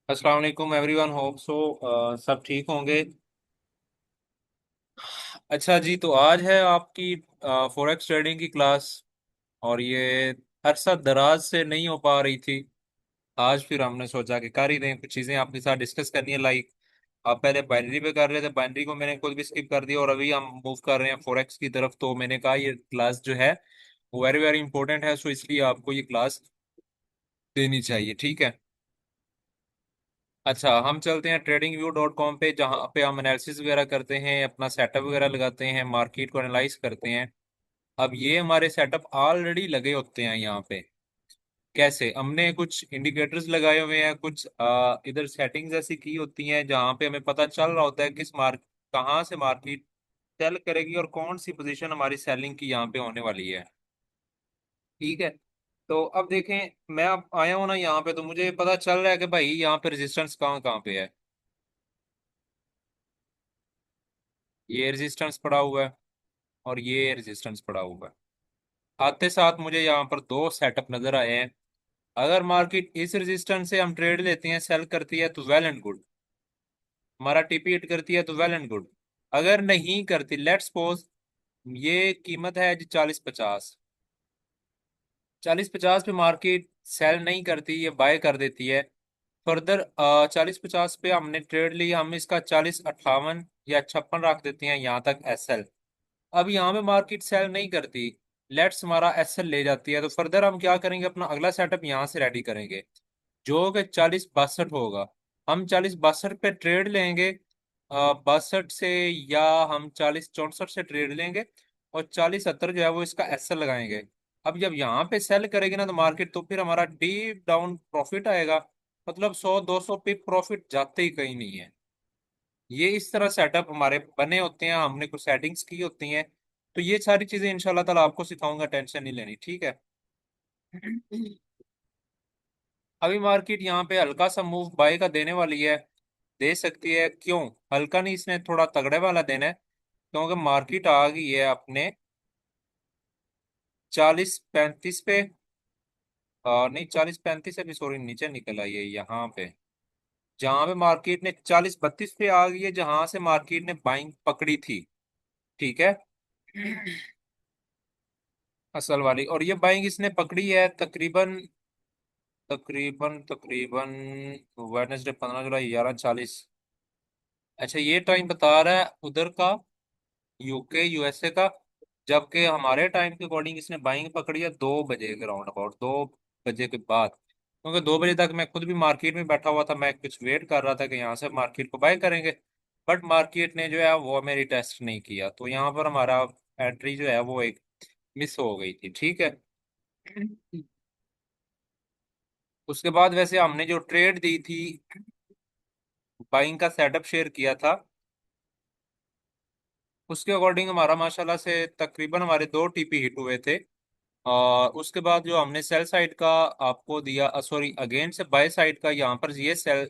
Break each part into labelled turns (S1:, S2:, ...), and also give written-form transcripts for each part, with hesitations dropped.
S1: अस्सलाम वालेकुम everyone. Hope so सब ठीक होंगे। अच्छा जी, तो आज है आपकी फॉरेक्स ट्रेडिंग की क्लास। और ये अरसा दराज से नहीं हो पा रही थी। आज फिर हमने सोचा कि कर ही दें, कुछ चीज़ें आपके साथ डिस्कस करनी है। लाइक आप पहले बाइनरी पे कर रहे थे, बाइनरी को मैंने खुद भी स्किप कर दिया और अभी हम मूव कर रहे हैं फॉरेक्स की तरफ। तो मैंने कहा ये क्लास जो है वो वेरी वेरी इंपॉर्टेंट है, सो इसलिए आपको ये क्लास देनी चाहिए। ठीक है। अच्छा, हम चलते हैं tradingview.com पे, जहाँ पे हम एनालिसिस वगैरह करते हैं, अपना सेटअप वगैरह लगाते हैं, मार्केट को एनालाइज करते हैं। अब ये हमारे सेटअप ऑलरेडी लगे होते हैं यहाँ पे। कैसे? हमने कुछ इंडिकेटर्स लगाए हुए हैं, कुछ इधर सेटिंग्स ऐसी की होती हैं जहाँ पे हमें पता चल रहा होता है किस मार्क कहाँ से मार्केट सेल करेगी और कौन सी पोजीशन हमारी सेलिंग की यहाँ पे होने वाली है। ठीक है। तो अब देखें, मैं अब आया हूँ ना यहाँ पे, तो मुझे पता चल रहा है कि भाई यहाँ पे रेजिस्टेंस कहाँ कहाँ पे है। ये रेजिस्टेंस पड़ा हुआ है और ये रेजिस्टेंस पड़ा हुआ है। आते साथ मुझे यहाँ पर दो सेटअप नजर आए हैं। अगर मार्केट इस रेजिस्टेंस से हम ट्रेड लेते हैं, सेल करती है तो वेल एंड गुड, हमारा टीपी हिट करती है तो वेल एंड गुड। अगर नहीं करती, लेट्स सपोज ये कीमत है जी 40-50, 40-50 पे मार्केट सेल नहीं करती, ये बाय कर देती है फर्दर। 40-50 पे हमने ट्रेड ली, हम इसका 40-58 या 56 रख देते हैं यहाँ तक एसएल। अब यहाँ पे मार्केट सेल नहीं करती, लेट्स हमारा एसएल ले जाती है, तो फर्दर हम क्या करेंगे, अपना अगला सेटअप यहाँ से रेडी करेंगे जो कि 40-62 होगा। हम 40-62 पे ट्रेड लेंगे, 62 से, या हम 40-64 से ट्रेड लेंगे और 40-70 जो है वो इसका एसएल लगाएंगे। अब जब यहाँ पे सेल करेगी ना तो मार्केट, तो फिर हमारा डीप डाउन प्रॉफिट आएगा। मतलब 100-200 पिप प्रॉफिट जाते ही कहीं नहीं है। ये इस तरह सेटअप हमारे बने होते हैं, हमने कुछ सेटिंग्स की होती हैं। तो ये सारी चीजें इंशाल्लाह ताला आपको सिखाऊंगा, टेंशन नहीं लेनी। ठीक है। अभी मार्केट यहाँ पे हल्का सा मूव बाय का देने वाली है, दे सकती है। क्यों हल्का नहीं, इसने थोड़ा तगड़े वाला देना है, क्योंकि मार्केट आ गई है अपने 40-35 पे। नहीं, 40-35 से भी सॉरी नीचे निकल आई है यहाँ पे, जहां पे मार्केट ने 40-32 पे आ गई है, जहां से मार्केट ने बाइंग पकड़ी थी। ठीक है। असल वाली, और ये बाइंग इसने पकड़ी है तकरीबन तकरीबन तकरीबन वेडनेसडे 15 जुलाई 11:40। अच्छा, ये टाइम बता रहा है उधर का, यूके यूएसए का। जबकि हमारे टाइम के अकॉर्डिंग इसने बाइंग पकड़ी है 2 बजे के राउंड अबाउट, 2 बजे के बाद, क्योंकि 2 बजे तक मैं खुद भी मार्केट में बैठा हुआ था, मैं कुछ वेट कर रहा था कि यहाँ से मार्केट को बाय करेंगे। बट मार्केट ने जो है वो मेरी टेस्ट नहीं किया, तो यहाँ पर हमारा एंट्री जो है वो एक मिस हो गई थी। ठीक है। उसके बाद वैसे हमने जो ट्रेड दी थी, बाइंग का सेटअप शेयर किया था, उसके अकॉर्डिंग हमारा माशाल्लाह से तकरीबन हमारे 2 टीपी हिट हुए थे। और उसके बाद जो हमने सेल साइड का आपको दिया, सॉरी अगेन से बाय साइड का, यहाँ पर ये सेल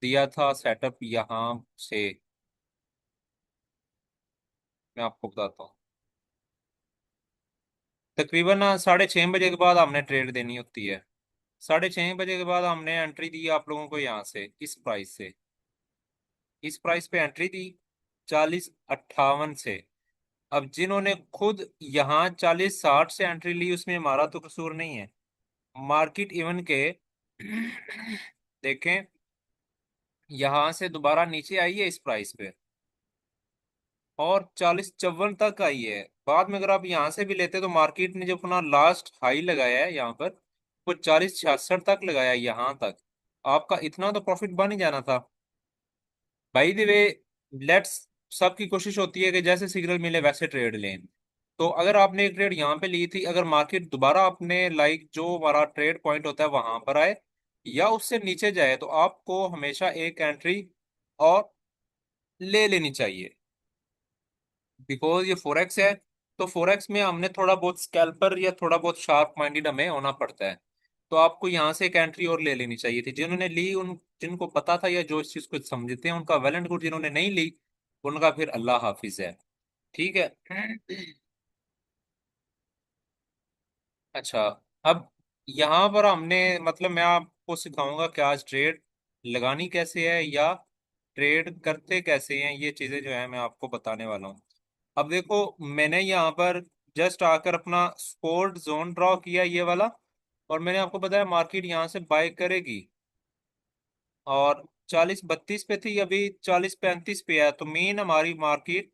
S1: दिया था सेटअप यहाँ से, मैं आपको बताता हूँ। तकरीबन 6:30 बजे के बाद हमने ट्रेड देनी होती है। 6:30 बजे के बाद हमने एंट्री दी आप लोगों को यहाँ से, इस प्राइस पे एंट्री दी 40-58 से। अब जिन्होंने खुद यहाँ 40-60 से एंट्री ली, उसमें हमारा तो कसूर नहीं है। मार्केट इवन के देखें, यहां से दोबारा नीचे आई है इस प्राइस पे और 40-54 तक आई है। बाद में अगर आप यहां से भी लेते तो मार्केट ने जो अपना लास्ट हाई लगाया है यहाँ पर, वो 40-66 तक लगाया है यहाँ तक। आपका इतना तो प्रॉफिट बन ही जाना था। बाई द वे, लेट्स, सबकी कोशिश होती है कि जैसे सिग्नल मिले वैसे ट्रेड लें। तो अगर आपने एक ट्रेड यहाँ पे ली थी, अगर मार्केट दोबारा अपने लाइक जो हमारा ट्रेड पॉइंट होता है वहां पर आए या उससे नीचे जाए, तो आपको हमेशा एक एंट्री और ले लेनी चाहिए। बिकॉज ये फोरेक्स है, तो फोरेक्स में हमने थोड़ा बहुत स्कैल्पर या थोड़ा बहुत शार्प माइंडेड हमें होना पड़ता है। तो आपको यहाँ से एक एंट्री और ले लेनी चाहिए थी। जिन्होंने ली, उन जिनको पता था या जो इस चीज को समझते हैं उनका वेल एंड गुड, जिन्होंने नहीं ली उनका फिर अल्लाह हाफिज है। ठीक है। अच्छा, अब यहाँ पर हमने, मतलब मैं आपको सिखाऊंगा कि आज ट्रेड लगानी कैसे है या ट्रेड करते कैसे हैं, ये चीजें जो है मैं आपको बताने वाला हूँ। अब देखो, मैंने यहाँ पर जस्ट आकर अपना सपोर्ट जोन ड्रॉ किया, ये वाला। और मैंने आपको बताया मार्केट यहाँ से बाय करेगी, और 40-32 पे थी, अभी 40-35 पे है। तो मेन हमारी मार्केट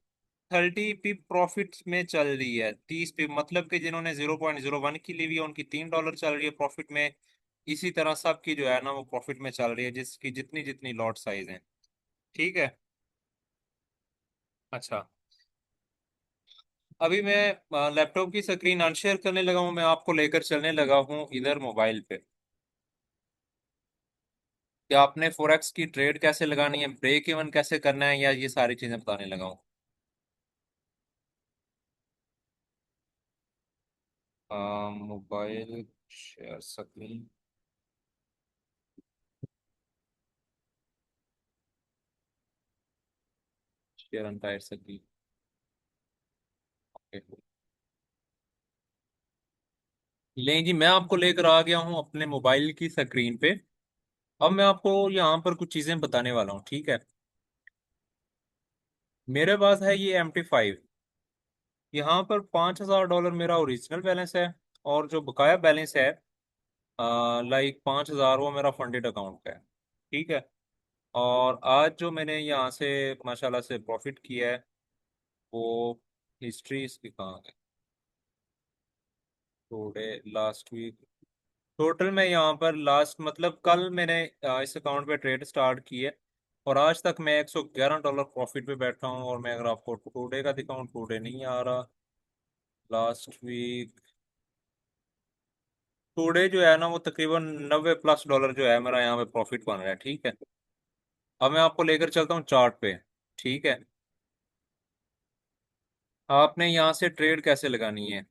S1: 30 पे प्रॉफिट में चल रही है। 30 पे मतलब कि जिन्होंने 0.01 की ली हुई है उनकी $3 चल रही है प्रॉफिट में। इसी तरह सबकी जो है ना वो प्रॉफिट में चल रही है, जिसकी जितनी जितनी लॉट साइज है। ठीक है। अच्छा, अभी मैं लैपटॉप की स्क्रीन अनशेयर करने लगा हूँ, मैं आपको लेकर चलने लगा हूँ इधर मोबाइल पे। कि आपने फोरेक्स की ट्रेड कैसे लगानी है, ब्रेक इवन कैसे करना है, या ये सारी चीजें बताने लगा हूँ। Mobile share screen, share entire screen. ले जी, मैं आपको लेकर आ गया हूँ अपने मोबाइल की स्क्रीन पे। अब मैं आपको यहाँ पर कुछ चीजें बताने वाला हूँ, ठीक है। मेरे पास है ये MT5। यहाँ पर $5,000 मेरा ओरिजिनल बैलेंस है, और जो बकाया बैलेंस है लाइक 5,000, वो मेरा फंडेड अकाउंट का है। ठीक है। और आज जो मैंने यहाँ से माशाल्लाह से प्रॉफिट किया है, वो हिस्ट्री इसकी कहाँ है, थोड़े लास्ट वीक। टोटल में यहाँ पर लास्ट मतलब कल मैंने इस अकाउंट पे ट्रेड स्टार्ट की है, और आज तक मैं $111 प्रॉफिट पे बैठा हूँ। और मैं अगर आपको टुडे का दिखाऊँ, टुडे नहीं आ रहा, लास्ट वीक। टुडे जो है ना वो तकरीबन $90+ जो है मेरा यहाँ पे प्रॉफिट बन रहा है। ठीक है। अब मैं आपको लेकर चलता हूँ चार्ट पे। ठीक है। आपने यहाँ से ट्रेड कैसे लगानी है,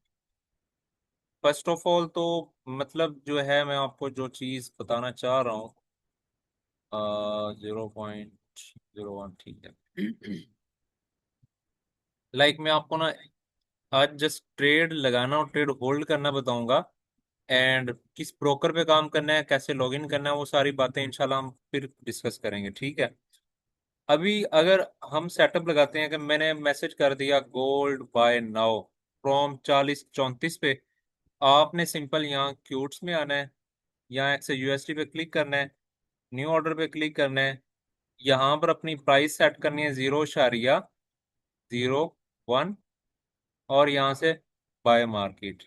S1: फर्स्ट ऑफ ऑल तो मतलब जो है मैं आपको जो चीज़ बताना चाह रहा हूँ, 0.01, ठीक है। मैं आपको ना आज जस्ट ट्रेड लगाना और ट्रेड होल्ड करना बताऊंगा, एंड किस ब्रोकर पे काम करना है, कैसे लॉगिन करना है, वो सारी बातें इंशाल्लाह हम फिर डिस्कस करेंगे। ठीक है। अभी अगर हम सेटअप लगाते हैं कि मैंने मैसेज कर दिया गोल्ड बाय नाउ फ्रॉम 40-34 पे, आपने सिंपल यहाँ क्यूट्स में आना है, यहाँ एक से USD पे क्लिक करना है, न्यू ऑर्डर पे क्लिक करना है, यहाँ पर अपनी प्राइस सेट करनी है 0.01, और यहाँ से बाय मार्केट।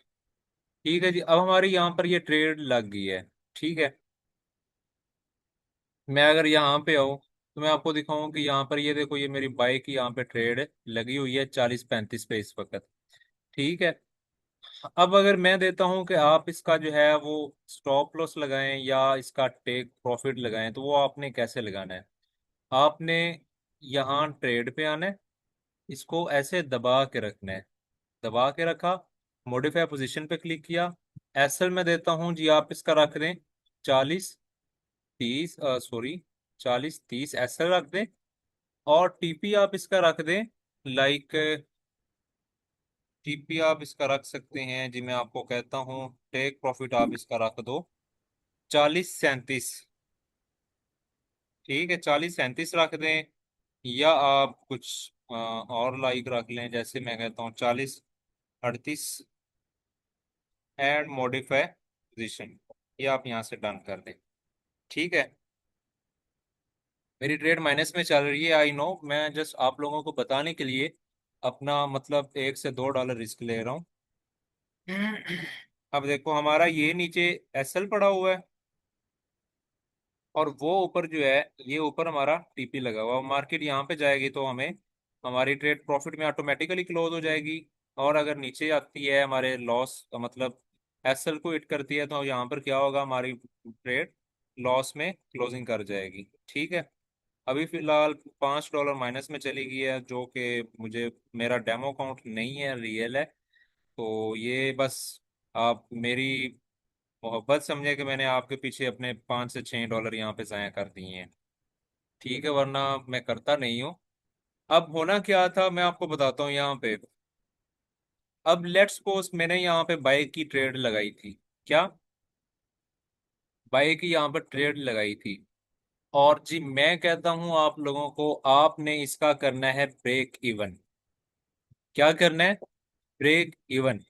S1: ठीक है जी, अब हमारी यहाँ पर ये ट्रेड लग गई है। ठीक है। मैं अगर यहाँ पे आऊँ तो मैं आपको दिखाऊं कि यहाँ पर ये देखो, ये मेरी बाइक की यहाँ पे ट्रेड लगी हुई है 40-35 पे इस वक्त। ठीक है। अब अगर मैं देता हूँ कि आप इसका जो है वो स्टॉप लॉस लगाएं या इसका टेक प्रॉफिट लगाएं, तो वो आपने कैसे लगाना है। आपने यहाँ ट्रेड पे आना है, इसको ऐसे दबा के रखना है, दबा के रखा, मॉडिफाई पोजीशन पे क्लिक किया। एसएल में देता हूँ जी, आप इसका रख दें 40-30, सॉरी 40-30 एसएल रख दें। और टीपी आप इसका रख दें, लाइक टीपी आप इसका रख सकते हैं जी, मैं आपको कहता हूँ टेक प्रॉफिट आप इसका रख दो 40-37। ठीक है, 40-37 रख दें, या आप कुछ और लाइक रख लें, जैसे मैं कहता हूँ 40-38 एंड मॉडिफाई पोजीशन, ये आप यहाँ से डन कर दें। ठीक है। मेरी ट्रेड माइनस में चल रही है, आई नो, मैं जस्ट आप लोगों को बताने के लिए अपना मतलब $1 से $2 रिस्क ले रहा हूँ। अब देखो, हमारा ये नीचे एसएल पड़ा हुआ है, और वो ऊपर जो है, ये ऊपर हमारा टीपी लगा हुआ है। मार्केट यहाँ पे जाएगी तो हमें हमारी ट्रेड प्रॉफिट में ऑटोमेटिकली क्लोज हो जाएगी। और अगर नीचे आती है हमारे लॉस मतलब एसएल को हिट करती है, तो यहाँ पर क्या होगा, हमारी ट्रेड लॉस में क्लोजिंग कर जाएगी। ठीक है। अभी फिलहाल $5 माइनस में चली गई है, जो कि मुझे मेरा डेमो अकाउंट नहीं है, रियल है। तो ये बस आप मेरी मोहब्बत समझे कि मैंने आपके पीछे अपने $5 से $6 यहाँ पे ज़ाया कर दिए हैं। ठीक है, वरना मैं करता नहीं हूँ। अब होना क्या था मैं आपको बताता हूँ यहाँ पे। अब लेट्स सपोज मैंने यहाँ पे बाइक की ट्रेड लगाई थी, क्या बाइक की यहाँ पर ट्रेड लगाई थी, और जी मैं कहता हूं आप लोगों को, आपने इसका करना है ब्रेक इवन। क्या करना है? Break even.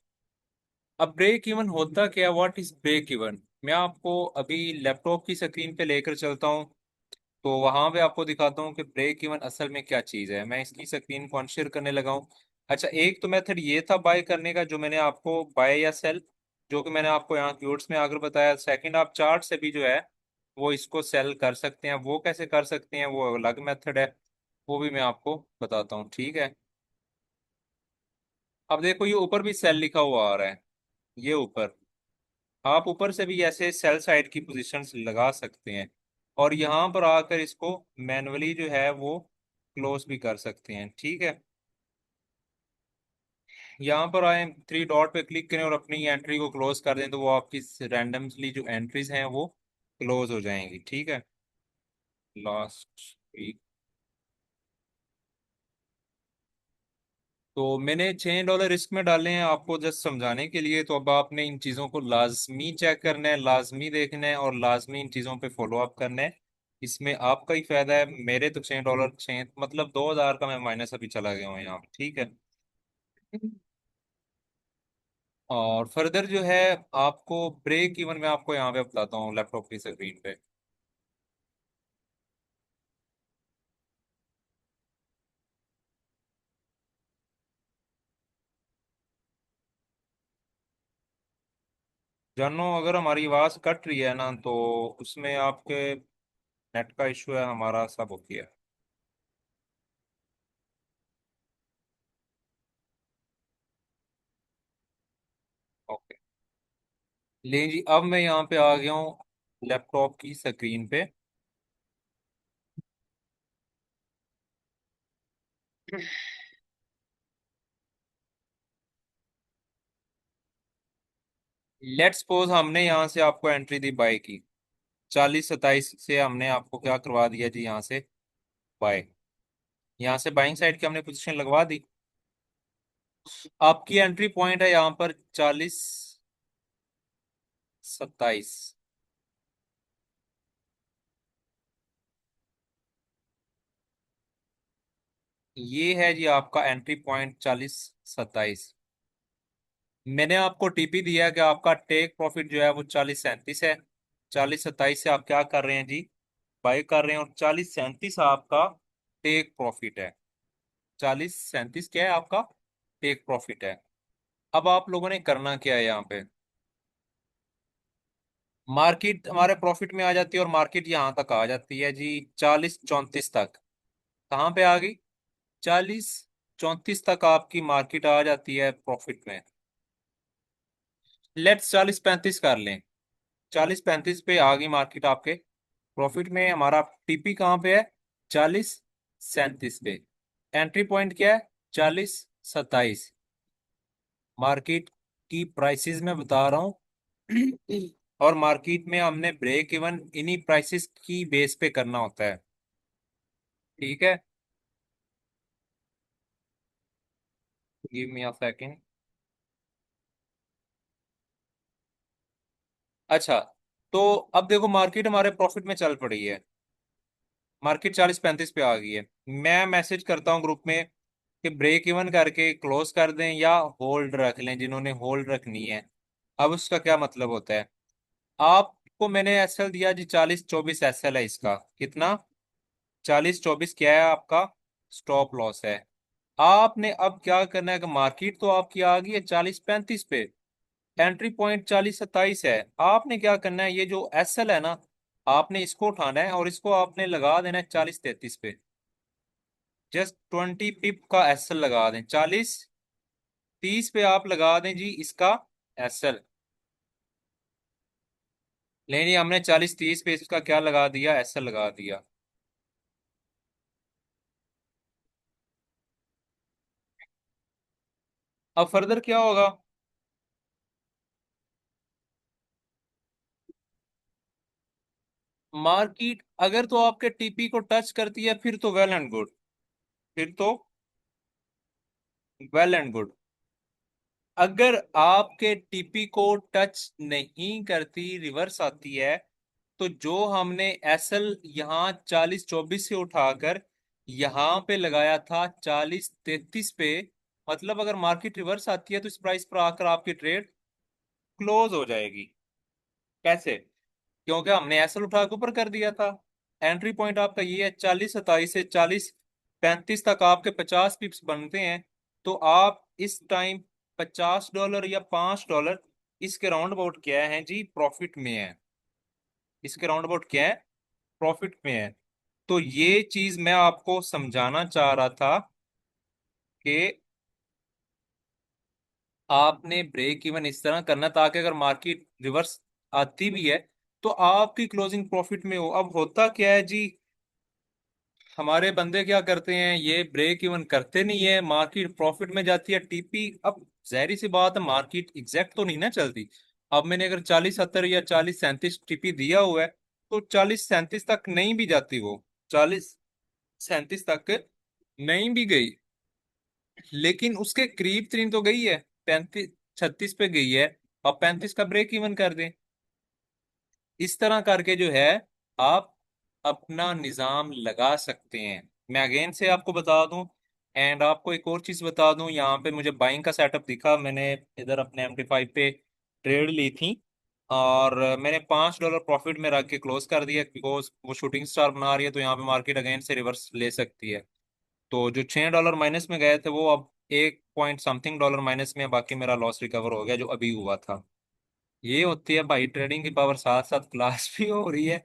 S1: अब ब्रेक इवन होता क्या? What is break even? मैं आपको अभी लैपटॉप की स्क्रीन पे लेकर चलता हूँ, तो वहां पे आपको दिखाता हूँ कि ब्रेक इवन असल में क्या चीज है। मैं इसकी स्क्रीन को अनशेयर करने लगा हूँ। अच्छा, एक तो मेथड ये था बाय करने का, जो मैंने आपको बाय या सेल, जो कि मैंने आपको यहाँ कीवर्ड्स में आकर बताया। सेकंड, आप चार्ट से भी जो है वो इसको सेल कर सकते हैं। वो कैसे कर सकते हैं, वो अलग मेथड है, वो भी मैं आपको बताता हूँ, ठीक है। अब देखो, ये ऊपर भी सेल लिखा हुआ आ रहा है, ये ऊपर। आप ऊपर से भी ऐसे सेल साइड की पोजीशंस लगा सकते हैं, और यहाँ पर आकर इसको मैनुअली जो है वो क्लोज भी कर सकते हैं, ठीक है। यहाँ पर आए, थ्री डॉट पे क्लिक करें और अपनी एंट्री को क्लोज कर दें, तो वो आपकी रैंडमली जो एंट्रीज हैं वो क्लोज हो जाएंगी, ठीक है। लास्ट वीक, तो मैंने $6 रिस्क में डाले हैं आपको जस्ट समझाने के लिए। तो अब आपने इन चीज़ों को लाजमी चेक करना है, लाजमी देखना है, और लाजमी इन चीज़ों पे फॉलो अप करना है। इसमें आपका ही फायदा है। मेरे तो $6, 6 मतलब 2,000 का मैं माइनस अभी चला गया हूँ यहाँ, ठीक है। और फर्दर जो है आपको ब्रेक इवन मैं आपको यहाँ पे बताता हूँ लैपटॉप की स्क्रीन पे। जानो, अगर हमारी आवाज़ कट रही है ना, तो उसमें आपके नेट का इशू है, हमारा सब ओके है। ओके, ले जी, अब मैं यहाँ पे आ गया हूँ लैपटॉप की स्क्रीन पे। लेट्स सपोज हमने यहाँ से आपको एंट्री दी बाय की, 40-27 से हमने आपको क्या करवा दिया जी, यहाँ से बाय। यहाँ से बाइंग साइड की हमने पोजीशन लगवा दी। आपकी एंट्री पॉइंट है यहाँ पर 40-27। ये है जी आपका एंट्री पॉइंट 40-27। मैंने आपको टीपी दिया कि आपका टेक प्रॉफिट जो है वो 40-37 है। 40-27 से आप क्या कर रहे हैं जी, बाय कर रहे हैं, और 40-37 आपका टेक प्रॉफिट है। 40-37 क्या है आपका टेक प्रॉफिट है। अब आप लोगों ने करना क्या है यहाँ पे, मार्केट हमारे प्रॉफिट में आ जाती है, और मार्केट यहाँ तक आ जाती है जी 40-34 तक। कहाँ पे आ गई? 40-34 तक आपकी मार्केट आ जाती है प्रॉफिट में। लेट्स 40-35 कर लें। 40-35 पे आ गई मार्केट आपके प्रॉफिट में। हमारा टीपी कहाँ पे है? 40-37 पे। एंट्री पॉइंट क्या है? 40-27। मार्केट की प्राइसेस में बता रहा हूँ। और मार्केट में हमने ब्रेक इवन इन्हीं प्राइसेस की बेस पे करना होता है, ठीक है। Give me a second. अच्छा, तो अब देखो, मार्केट हमारे प्रॉफिट में चल पड़ी है। मार्केट 40-35 पे आ गई है। मैं मैसेज करता हूँ ग्रुप में कि ब्रेक इवन करके क्लोज कर दें या होल्ड रख लें, जिन्होंने होल्ड रखनी है। अब उसका क्या मतलब होता है? आपको मैंने एसएल दिया जी, 40-24 एसएल है इसका। कितना? 40-24 क्या है आपका स्टॉप लॉस है। आपने अब क्या करना है कि मार्केट तो आपकी आ गई है 40-35 पे, एंट्री पॉइंट 40-27 है। आपने क्या करना है, ये जो एसएल है ना, आपने इसको उठाना है और इसको आपने लगा देना है 40-33 पे। जस्ट 20 पिप का एसएल लगा दें। 40-30 पे आप लगा दें जी इसका एसएल। नहीं, हमने 40-30 पे इसका क्या लगा दिया, एसएल लगा दिया। अब फर्दर क्या होगा? मार्केट अगर तो आपके टीपी को टच करती है, फिर तो वेल एंड गुड। फिर तो वेल एंड गुड। अगर आपके टीपी को टच नहीं करती, रिवर्स आती है, तो जो हमने एसएल यहाँ 40-24 से उठाकर यहाँ पे लगाया था 40-33 पे, मतलब अगर मार्केट रिवर्स आती है तो इस प्राइस पर आकर आपकी ट्रेड क्लोज हो जाएगी। कैसे? क्योंकि हमने एसएल उठा के ऊपर कर दिया था। एंट्री पॉइंट आपका ये है 40-27 से 40-35 तक आपके 50 पिप्स बनते हैं। तो आप इस टाइम $50 या $5 इसके राउंड अबाउट क्या है जी, प्रॉफिट में है। इसके राउंड अबाउट क्या है, प्रॉफिट में है। तो ये चीज मैं आपको समझाना चाह रहा था कि आपने ब्रेक इवन इस तरह करना ताकि अगर मार्केट रिवर्स आती भी है तो आपकी क्लोजिंग प्रॉफिट में हो। अब होता क्या है जी, हमारे बंदे क्या करते हैं, ये ब्रेक इवन करते नहीं है, मार्केट प्रॉफिट में जाती है टीपी। अब जाहिर सी बात है, मार्केट एग्जैक्ट तो नहीं ना चलती। अब मैंने अगर 40-70 या 40-37 टीपी दिया हुआ है तो 40-37 तक नहीं भी जाती वो, 40-37 तक नहीं भी गई, लेकिन उसके करीब तरीन तो गई है, 35-36 पे गई है। अब 35 का ब्रेक इवन कर दें। इस तरह करके जो है आप अपना निजाम लगा सकते हैं। मैं अगेन से आपको बता दूं, एंड आपको एक और चीज बता दूं, यहाँ पे मुझे बाइंग का सेटअप दिखा, मैंने इधर अपने MT5 पे ट्रेड ली थी और मैंने $5 प्रॉफिट में रख के क्लोज कर दिया, बिकॉज वो शूटिंग स्टार बना रही है तो यहाँ पे मार्केट अगेन से रिवर्स ले सकती है। तो जो $6 माइनस में गए थे वो अब 1 पॉइंट समथिंग डॉलर माइनस में है, बाकी मेरा लॉस रिकवर हो गया जो अभी हुआ था। ये होती है भाई ट्रेडिंग की पावर, साथ साथ क्लास भी हो रही है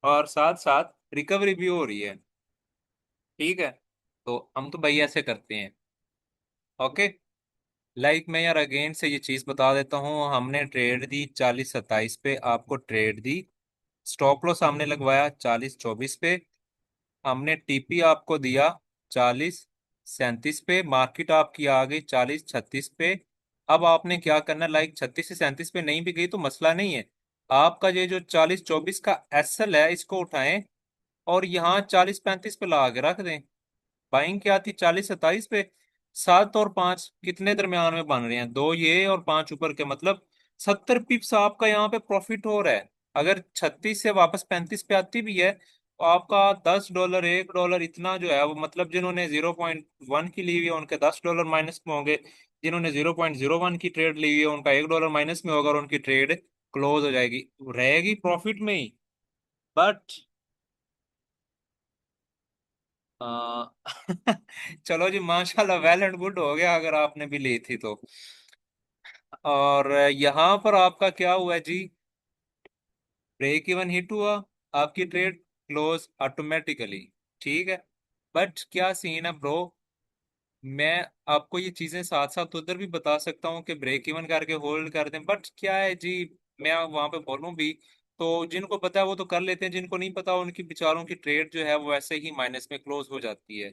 S1: और साथ साथ रिकवरी भी हो रही है। ठीक है, तो हम तो भाई ऐसे करते हैं। ओके, मैं यार अगेन से ये चीज बता देता हूँ, हमने ट्रेड दी 40-27 पे, आपको ट्रेड दी। स्टॉप लॉस हमने लगवाया 40-24 पे। हमने टीपी आपको दिया 40-37 पे, मार्केट आपकी आ गई 40-36 पे। अब आपने क्या करना, 36 से 37 पे नहीं भी गई तो मसला नहीं है, आपका ये जो 40-24 का एसएल है इसको उठाएं और यहाँ 40-35 पे ला के रख दें। बाइंग क्या थी 40-27 पे, 7 और 5 कितने दरमियान में बन रहे हैं, दो ये और 5 ऊपर के, मतलब 70 पिप्स आपका यहाँ पे प्रॉफिट हो रहा है। अगर 36 से वापस 35 पे आती भी है तो आपका $10 $1 इतना जो है वो, मतलब जिन्होंने 0.1 की ली हुई है उनके $10 माइनस में होंगे, जिन्होंने 0.01 की ट्रेड ली हुई है उनका $1 माइनस में होगा और उनकी ट्रेड क्लोज हो जाएगी, रहेगी प्रॉफिट में ही। बट आ, चलो जी, माशाल्लाह, वेल एंड गुड हो गया अगर आपने भी ली थी तो। और यहाँ पर आपका क्या हुआ जी, ब्रेक इवन हिट हुआ, आपकी ट्रेड क्लोज ऑटोमेटिकली। ठीक है, बट क्या सीन है ब्रो, मैं आपको ये चीजें साथ साथ उधर भी बता सकता हूँ कि ब्रेक इवन करके होल्ड कर दें, बट क्या है जी, मैं वहां पे बोलूँ भी तो जिनको पता है वो तो कर लेते हैं, जिनको नहीं पता उनकी बेचारों की ट्रेड जो है वो ऐसे ही माइनस में क्लोज हो जाती है।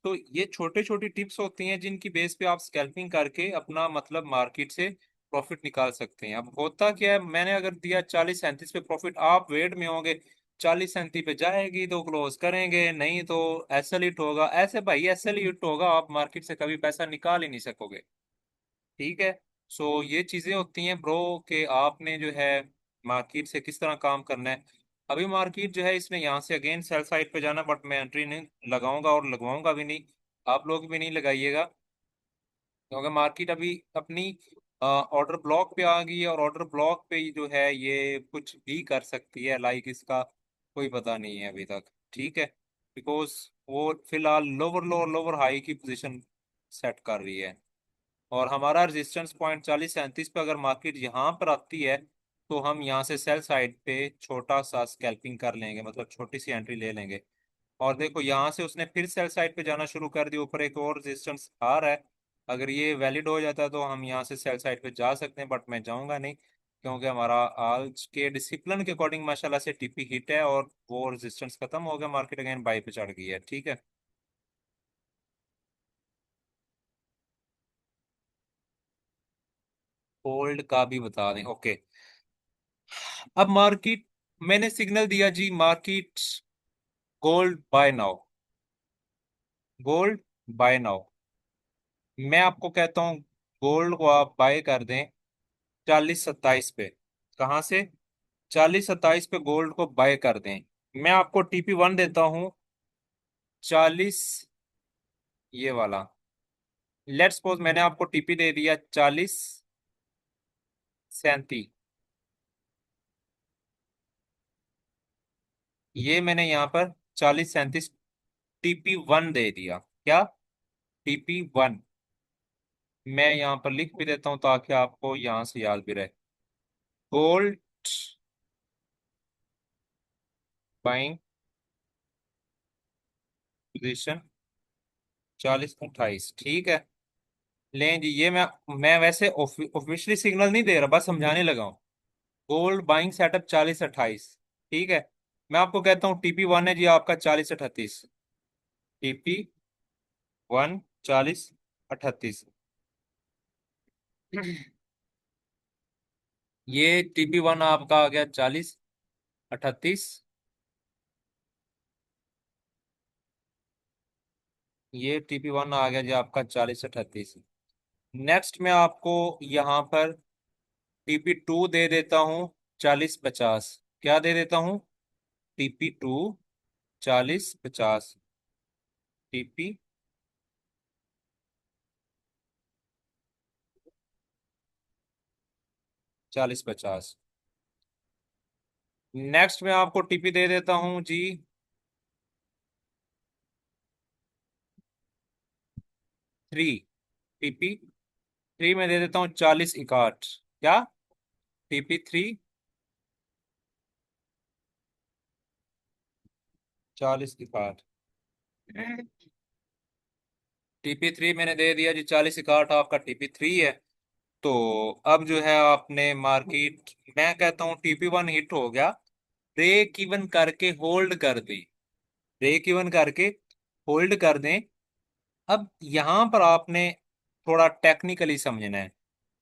S1: तो ये छोटे छोटी टिप्स होती हैं जिनकी बेस पे आप स्कैल्पिंग करके अपना मतलब मार्केट से प्रॉफिट निकाल सकते हैं। अब होता क्या है, मैंने अगर दिया 40-37 पे प्रॉफिट, आप वेट में होंगे 40-37 पे जाएगी तो क्लोज करेंगे, नहीं तो एसएल हिट होगा, ऐसे भाई एसएल हिट होगा, आप मार्केट से कभी पैसा निकाल ही नहीं सकोगे। ठीक है, सो ये चीजें होती हैं ब्रो कि आपने जो है मार्केट से किस तरह काम करना है। अभी मार्केट जो है इसने यहाँ से अगेन सेल साइड पे जाना, बट मैं एंट्री नहीं लगाऊंगा और लगवाऊंगा भी नहीं, आप लोग भी नहीं लगाइएगा, क्योंकि मार्केट अभी अपनी ऑर्डर ब्लॉक पे आ गई है और ऑर्डर ब्लॉक पे ही जो है ये कुछ भी कर सकती है, इसका कोई पता नहीं है अभी तक। ठीक है, बिकॉज वो फिलहाल लोअर लोअर लोअर हाई की पोजीशन सेट कर रही है और हमारा रेजिस्टेंस पॉइंट 40-37 पे अगर मार्केट यहाँ पर आती है तो हम यहाँ से सेल साइड पे छोटा सा स्कैल्पिंग कर लेंगे, मतलब छोटी सी एंट्री ले लेंगे। और देखो यहाँ से उसने फिर सेल साइड पे जाना शुरू कर दिया, ऊपर एक और रेजिस्टेंस आ रहा है, अगर ये वैलिड हो जाता है तो हम यहाँ से सेल साइड पे जा सकते हैं, बट मैं जाऊंगा नहीं, क्योंकि हमारा आज के डिसिप्लिन के अकॉर्डिंग माशाल्लाह से टीपी हिट है और वो रेजिस्टेंस खत्म हो गया, मार्केट अगेन बाई पे चढ़ गई है। ठीक है, गोल्ड का भी बता दें, ओके। अब मार्केट, मैंने सिग्नल दिया जी, market gold buy now, gold buy now, मैं आपको कहता हूँ गोल्ड को आप बाय कर दें 40-27 पे। कहाँ से? 40-27 पे गोल्ड को बाय कर दें। मैं आपको TP1 देता हूँ 40, ये वाला। लेट्स सपोज मैंने आपको TP दे दिया 40-37। ये मैंने यहाँ पर 40-37 TP1 दे दिया। क्या? TP1। मैं यहाँ पर लिख भी देता हूँ ताकि आपको यहाँ से याद भी रहे। गोल्ड बाइंग पोजीशन 40-28, ठीक है। लें जी, ये मैं वैसे ऑफिशियली सिग्नल नहीं दे रहा, बस समझाने लगा हूँ। गोल्ड बाइंग सेटअप 40-28, ठीक है। मैं आपको कहता हूँ TP1 है जी आपका 40-38। TP1 40-38। ये TP1 आपका आ गया 40-38। ये TP1 आ गया जी आपका 40-38। नेक्स्ट मैं आपको यहाँ पर TP2 दे देता हूँ 40-50। क्या दे देता हूँ? TP2 40-50। TP 40-50। नेक्स्ट मैं आपको TP दे देता हूँ जी 3। TP3 में दे देता हूँ 40-61। क्या? TP3 40-61। TP3 मैंने दे दिया जी 40-61, आपका TP3 है। तो अब जो है आपने मार्केट, मैं कहता हूँ TP1 हिट हो गया। ब्रेक इवन करके होल्ड कर दें। ब्रेक इवन करके होल्ड कर दें। अब यहां पर आपने थोड़ा टेक्निकली समझना है।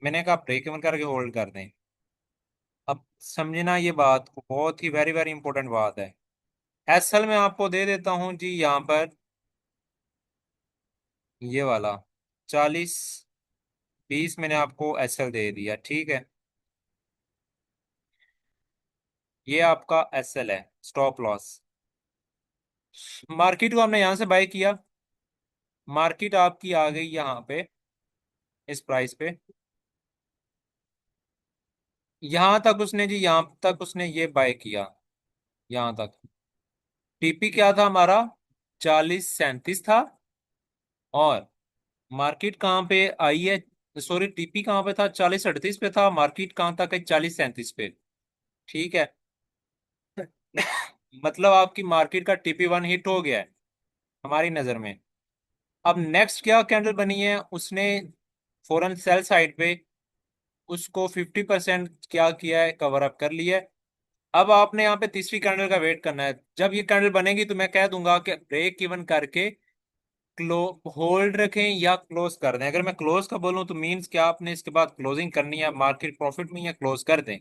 S1: मैंने कहा ब्रेक इवन करके होल्ड कर दें। अब समझना ये बात, बहुत ही वेरी वेरी इंपॉर्टेंट बात है। एसएल में आपको दे देता हूं जी यहाँ पर, ये वाला 40-20 मैंने आपको एसएल दे दिया, ठीक है। ये आपका एसएल है, स्टॉप लॉस। मार्केट को हमने यहां से बाय किया। मार्केट आपकी आ गई यहाँ पे इस प्राइस पे। यहां तक उसने जी, यहां तक उसने ये बाय किया, यहां तक। TP क्या था हमारा? 40-37 था। और मार्केट कहाँ पे आई है? सॉरी, TP कहाँ पे था? 40-38 पे था। मार्केट कहाँ तक है? 40-37 पे, ठीक है। मतलब आपकी मार्केट का TP1 हिट हो गया है हमारी नजर में। अब नेक्स्ट क्या कैंडल बनी है उसने? फॉरेन सेल साइड पे उसको 50% क्या किया है, कवर अप कर लिया है। अब आपने यहाँ पे तीसरी कैंडल का वेट करना है। जब ये कैंडल बनेगी तो मैं कह दूंगा कि ब्रेक इवन करके क्लो होल्ड रखें या क्लोज कर दें। अगर मैं क्लोज का बोलूं तो मींस कि आपने इसके बाद क्लोजिंग करनी है, मार्केट प्रॉफिट में, या क्लोज कर दें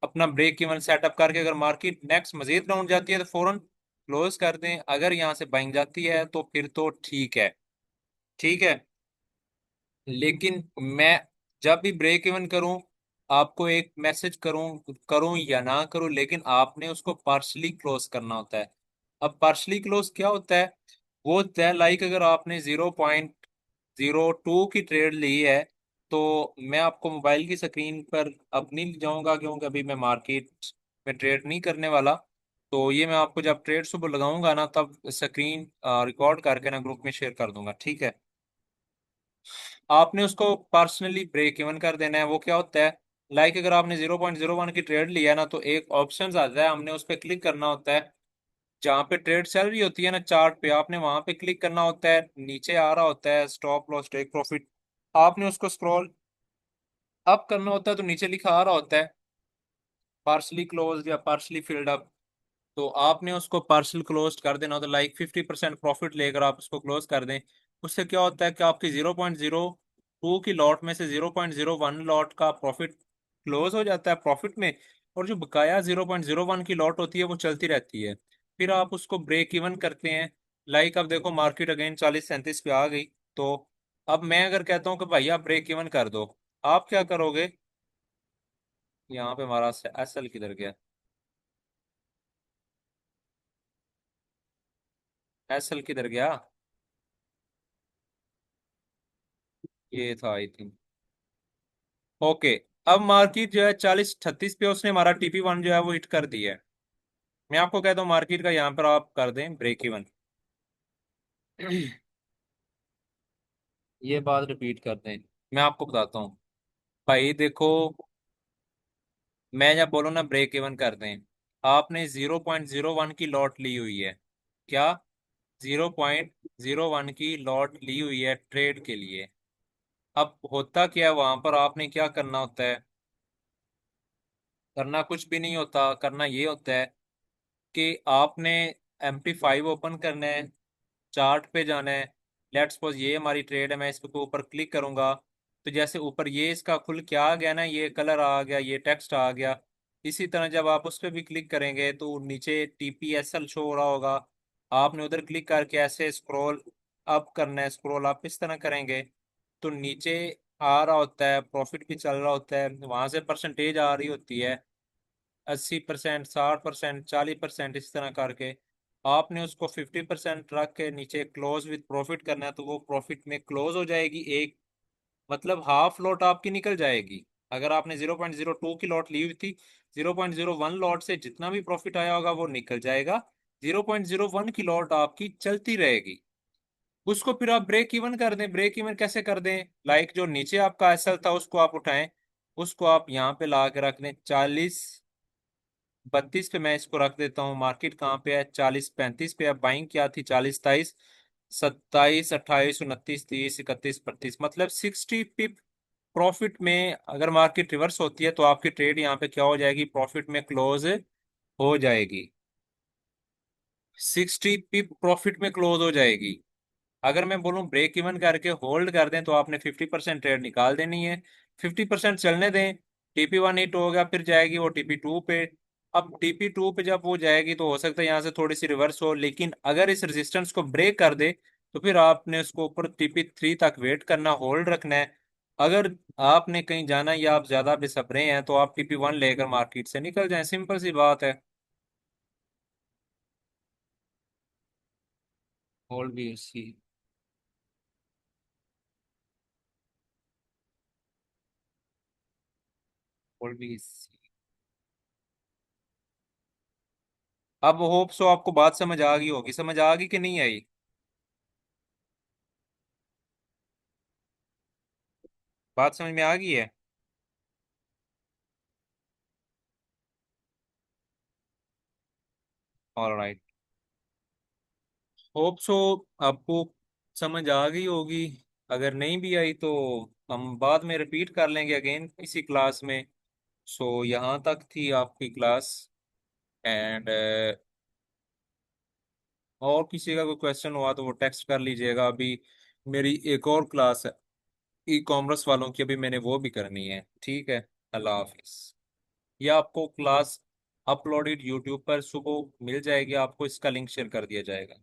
S1: अपना ब्रेक इवन सेटअप करके। अगर मार्केट नेक्स्ट मजीद राउंड जाती है तो फौरन क्लोज कर दें। अगर यहाँ से बाइंग जाती है तो फिर तो ठीक है, ठीक है। लेकिन मैं जब भी ब्रेक इवन करूं, आपको एक मैसेज करूं करूं या ना करूं, लेकिन आपने उसको पार्शली क्लोज करना होता है। अब पार्शली क्लोज क्या होता है? वो होता है लाइक अगर आपने 0.02 की ट्रेड ली है, तो मैं आपको मोबाइल की स्क्रीन पर अब नहीं जाऊंगा क्योंकि अभी मैं मार्केट में ट्रेड नहीं करने वाला। तो ये मैं आपको जब ट्रेड सुबह लगाऊंगा ना, तब स्क्रीन रिकॉर्ड करके ना ग्रुप में शेयर कर दूंगा, ठीक है। आपने उसको पर्सनली ब्रेक इवन कर देना है। वो क्या होता है? लाइक अगर आपने 0.01 की ट्रेड लिया ना, तो एक ऑप्शन आता है, हमने उस पर क्लिक करना होता है। जहाँ पे ट्रेड चल रही होती है ना चार्ट पे, आपने वहां पे क्लिक करना होता है। नीचे आ रहा होता है स्टॉप लॉस टेक प्रॉफिट। आपने उसको स्क्रॉल अप करना होता है, तो नीचे लिखा आ रहा होता है पार्शली क्लोज या पार्शली फिल्ड अप। तो आपने उसको पार्शल क्लोज कर देना होता है। लाइक 50% प्रॉफिट लेकर आप उसको क्लोज कर दें। उससे क्या होता है कि आपकी 0.02 की लॉट में से 0.01 लॉट का प्रॉफिट क्लोज हो जाता है प्रॉफिट में। और जो बकाया 0.01 की लॉट होती है वो चलती रहती है। फिर आप उसको ब्रेक इवन करते हैं। लाइक अब देखो मार्केट अगेन 40-37 पे आ गई। तो अब मैं अगर कहता हूँ कि भाई आप ब्रेक इवन कर दो, आप क्या करोगे? यहाँ पे हमारा एसएल किधर गया? एसएल किधर गया? ये था आई थिंक। ओके। अब मार्केट जो है 40-38 पे उसने हमारा टीपी 1 जो है वो हिट कर दिया है। मैं आपको कहता हूँ मार्केट का यहाँ पर आप कर दें ब्रेक इवन। ये बात रिपीट कर दें। मैं आपको बताता हूँ भाई देखो, मैं जब बोलूँ ना ब्रेक इवन कर दें, आपने 0.01 की लॉट ली हुई है। क्या? 0.01 की लॉट ली हुई है ट्रेड के लिए। अब होता क्या है वहां पर, आपने क्या करना होता है? करना कुछ भी नहीं होता, करना ये होता है कि आपने MT5 ओपन करना है, चार्ट पे जाना है। लेट्स सपोज ये हमारी ट्रेड है, मैं इस पे ऊपर क्लिक करूंगा तो जैसे ऊपर ये इसका खुल क्या आ गया ना, ये कलर आ गया, ये टेक्स्ट आ गया। इसी तरह जब आप उस पर भी क्लिक करेंगे तो नीचे TPSL शो हो रहा होगा। आपने उधर क्लिक करके ऐसे स्क्रॉल अप करना है, स्क्रॉल अप इस तरह करेंगे तो नीचे आ रहा होता है, प्रॉफिट भी चल रहा होता है, वहां से परसेंटेज आ रही होती है। 80%, 60%, 40% इस तरह करके आपने उसको 50% रख के नीचे क्लोज विद प्रॉफिट करना है तो वो प्रॉफिट में क्लोज हो जाएगी एक। मतलब हाफ लॉट आपकी निकल जाएगी। अगर आपने 0.02 की लॉट ली हुई थी, 0.01 लॉट से जितना भी प्रॉफिट आया होगा वो निकल जाएगा। 0.01 की लॉट आपकी चलती रहेगी। उसको फिर आप ब्रेक इवन कर दें। ब्रेक इवन कैसे कर दें? लाइक जो नीचे आपका एसएल था उसको आप उठाएं, उसको आप यहाँ पे ला के रख दें 40-32 पे। मैं इसको रख देता हूँ। मार्केट कहाँ पे है? 40-35 पे। अब बाइंग क्या थी? 40-23 27 28 29 30 31 मतलब 60 पिप प्रॉफिट में। अगर मार्केट रिवर्स होती है तो आपकी ट्रेड यहाँ पे क्या हो जाएगी? प्रॉफिट में क्लोज हो जाएगी। 60 पिप प्रॉफिट में क्लोज हो जाएगी। अगर मैं बोलूं ब्रेक इवन करके होल्ड कर दें तो आपने 50% ट्रेड निकाल देनी है। 50% चलने दें। TP1 हिट हो गया, फिर जाएगी वो TP2 पे। अब TP2 पे जब वो जाएगी तो हो सकता है यहाँ से थोड़ी सी रिवर्स हो, लेकिन अगर इस रेजिस्टेंस को ब्रेक कर दे तो फिर आपने उसको ऊपर TP3 तक वेट करना, होल्ड रखना है। अगर आपने कहीं जाना या आप ज्यादा बेसब्रे हैं तो आप TP1 लेकर मार्केट से निकल जाएं। सिंपल सी बात है। होल्ड भी इसकी। होल्ड भी इसकी। अब होप सो आपको बात समझ आ गई होगी। समझ आ गई कि नहीं आई? बात समझ में आ गई है? ऑलराइट। होप सो आपको समझ आ गई होगी। अगर नहीं भी आई तो हम बाद में रिपीट कर लेंगे अगेन इसी क्लास में। सो यहाँ तक थी आपकी क्लास। एंड और किसी का कोई क्वेश्चन हुआ तो वो टेक्स्ट कर लीजिएगा। अभी मेरी एक और क्लास है E-कॉमर्स वालों की, अभी मैंने वो भी करनी है। ठीक है। अल्लाह हाफिज। ये आपको क्लास अपलोडेड यूट्यूब पर सुबह मिल जाएगी, आपको इसका लिंक शेयर कर दिया जाएगा।